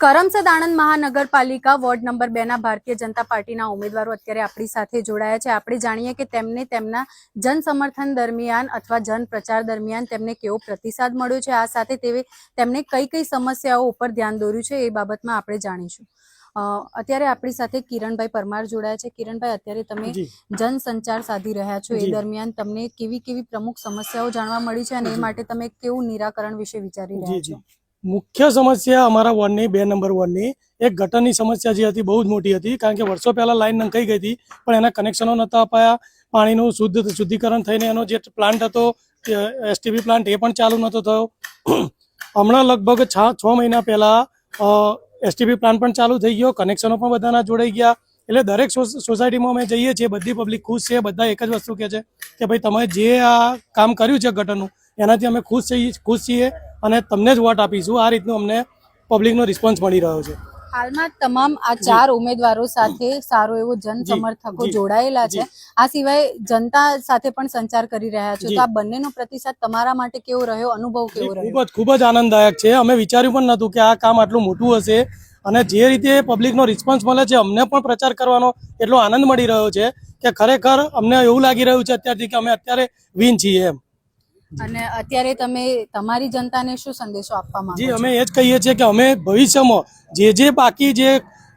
કરમસદ આણંદ મહાનગરપાલિકા ward number 2 ના ભારતીય જનતા પાર્ટીના ઉમેદવારો અત્યારે આપણી સાથે જોડાયા છે। આપણે જાણીએ કે તેમને તેમના જન સમર્થન દરમિયાન અથવા જન પ્રચાર દરમિયાન તેમને કેવો પ્રતિસાદ મળ્યો છે, આ સાથે તેમને કઈ સમસ્યાઓ ઉપર ધ્યાન દોર્યું છે એ બાબતમાં આપણે જાણીશું। અત્યારે આપણી સાથે કિરણભાઈ પરમાર જોડાયા છે। કિરણભાઈ, અત્યારે તમે જન સંચાર સાધી રહ્યા છો, એ દરમિયાન તમને કેવી પ્રમુખ સમસ્યાઓ જાણવા મળી છે અને એ માટે તમે કેવું નિરાકરણ વિશે વિચારી રહ્યા છો? मुख्य समस्या अमरा वॉर्ड 2 नंबर वॉर्ड एक गटरनी समस्या जे हती बहुत मोटी हती, कारण के वर्षों पहला लाइन नंखाई गई थी पण एना कनेक्शनों नता अपाया। पाणीनुं शुद्धिकरण थईने एनो जे प्लांट हतो एसटीपी प्लांट ए पण चालू नतो थयो। हमणां लगभग 6 महीना पहला एसटीपी प्लांट पण चालू थई गयो, कनेक्शनों पण बधाना जोड़ाई गया। એટલે દરેક સોસાયટીમાં અમે જઈએ છીએ, બધી પબ્લિક ખુશ છે। બધા એક જ વસ્તુ કહે છે કે ભાઈ તમે જે આ કામ કર્યું છે ગટરનું, એનાથી અમે ખુશ છીએ અને તમને જ વોટ આપીશું। આ રીતનું અમને પબ્લિકનો રિસ્પોન્સ મળી રહ્યો છે। હાલમાં તમામ આ 4 ઉમેદવારો સાથે સારો એવો જન સમર્થકો જોડાયેલા છે। આ સિવાય જનતા સાથે પણ સંચાર કરી રહ્યા છો, તો આ બંનેનો પ્રતિસાદ તમારા માટે કેવો રહ્યો, અનુભવ કેવો રહ્યો? ખૂબ જ આનંદદાયક છે। અમે વિચાર્યું પણ નહોતું કે આ કામ આટલું મોટું હશે અને જે રીતે પબ્લિકનો રિસ્પોન્સ મળે છે, અમને પણ પ્રચાર કરવાનો એટલો આનંદ મળી રહ્યો છે કે ખરેખર અમને એવું લાગી રહ્યું છે અત્યારથી કે અમે અત્યારે વિન છીએ એમ। અને અત્યારે તમે તમારી જનતાને શું સંદેશો આપવા માંગો છો? જી, અમે એ જ કહીએ છીએ કે અમે ભવિષ્યમાં જે બાકી જે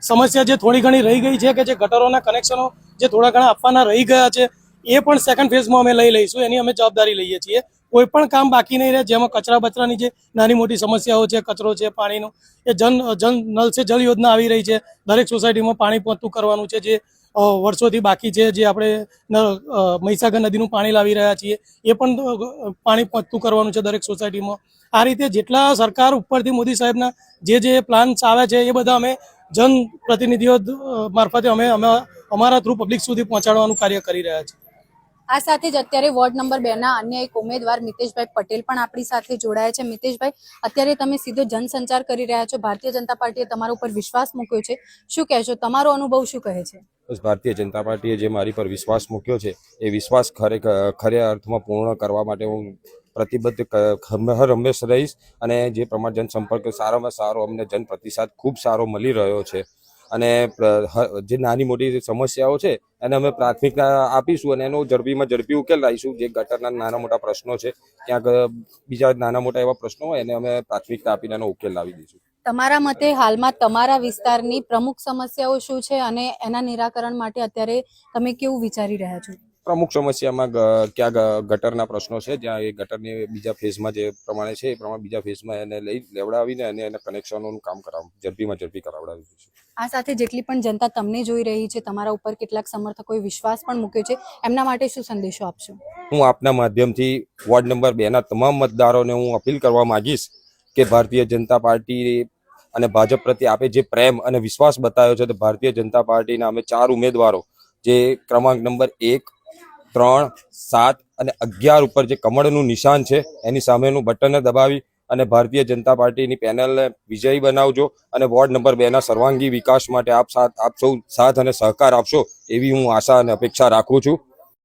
સમસ્યા જે થોડી ઘણી રહી ગઈ છે, કે જે ગટરોના કનેક્શનો જે થોડા ઘણા આપવાના રહી ગયા છે, એ પણ સેકન્ડ ફેઝમાં અમે લઈ લઈશું। એની અમે જવાબદારી લઈએ છીએ। કોઈ પણ કામ બાકી નહીં રહે, જેમાં કચરા બચરાની જે નાની મોટી સમસ્યાઓ છે, કચરો છે, પાણીનો, એ જન નલ સે જલ યોજના આવી રહી છે। દરેક સોસાયટીમાં પાણી પહોંચતું કરવાનું છે, જે વર્ષોથી બાકી છે। જે આપણે મહીસાગર નદીનું પાણી લાવી રહ્યા છીએ, એ પણ પાણી પહોંચતું કરવાનું છે દરેક સોસાયટીમાં। આ રીતે જેટલા સરકાર ઉપરથી મોદી સાહેબના જે પ્લાન્સ આવે છે, એ બધા અમે જન પ્રતિનિધિઓ મારફતે અમે અમારા થ્રુ પબ્લિક સુધી પહોંચાડવાનું કાર્ય કરી રહ્યા છીએ। આ સાથે જ અત્યારે વોર્ડ નંબર 2 ના અન્ય એક ઉમેદવાર મિતેશભાઈ પટેલ પણ આપણી સાથે જોડાયા છે। મિતેશભાઈ, અત્યારે તમે સીધો જનસંચાર કરી રહ્યા છો, ભારતીય જનતા પાર્ટીએ તમારા ઉપર વિશ્વાસ મૂક્યો છે, શું કહેશો? તમારો અનુભવ શું કહે છે? બસ, ભારતીય જનતા પાર્ટીએ જે મારી પર વિશ્વાસ મૂક્યો છે, એ વિશ્વાસ ખરે અર્થમાં પૂર્ણ કરવા માટે હું પ્રતિબદ્ધ હંમેશ રહીશ। અને જે પ્રમાણે જનસંપર્ક સારામાં સારો અમને જન પ્રતિસાદ ખૂબ સારો મળી રહ્યો છે અને જે નાની મોટી સમસ્યાઓ છે એને અમે પ્રાથમિકતા આપીશું અને એનો ઝડપી ઉકેલ લાવીશું। જે ગટરના નાના મોટા પ્રશ્નો છે, ક્યાંક બીજા નાના મોટા એવા પ્રશ્નો હોય એને અમે પ્રાથમિકતા આપીને એનો ઉકેલ લાવી દઈશું। તમારા મતે હાલમાં તમારા વિસ્તારની પ્રમુખ સમસ્યાઓ શું છે અને એના નિરાકરણ માટે અત્યારે તમે કેવું વિચારી રહ્યા છો? પ્રમુખ સમસ્યામાં ક્યાંક ગટરના પ્રશ્નો છે, જ્યાં એ ગટરની બીજા ફેઝમાં જે પ્રમાણે છે એ પ્રમાણે બીજા ફેઝમાં એને લેવડાવીને અને એના કનેક્શનોનું કામ ઝડપી કરાવડાવી દઈશું। આ સાથે જેટલી પણ જનતા તમને જોઈ રહી છે, તમારા ઉપર કેટલાક સમર્થકોએ વિશ્વાસ પણ મૂક્યો છે, એમના માટે શું સંદેશો આપશો? હું આપના માધ્યમથી વોર્ડ નંબર 2 ના તમામ મતદારોને હું અપીલ કરવા માંગીશ કે ભારતીય જનતા પાર્ટી અને ભાજપ પ્રત્યે આપે જે પ્રેમ અને વિશ્વાસ બતાવ્યો છે, તો ભારતીય જનતા પાર્ટીના અમે 4 ઉમેદવારો જે ક્રમાંક નંબર 1, 3, 7 અને 11 ઉપર જે કમળનું નિશાન છે એની સામેનું બટન દબાવી અને ભારતીય જનતા પાર્ટીની પેનલને વિજયી બનાવજો અને વોર્ડ નંબર 2 ના સર્વાંગી વિકાસ માટે આપ સૌ સાથ અને સહકાર આપશો એવી હું આશા અને અપેક્ષા રાખું છું।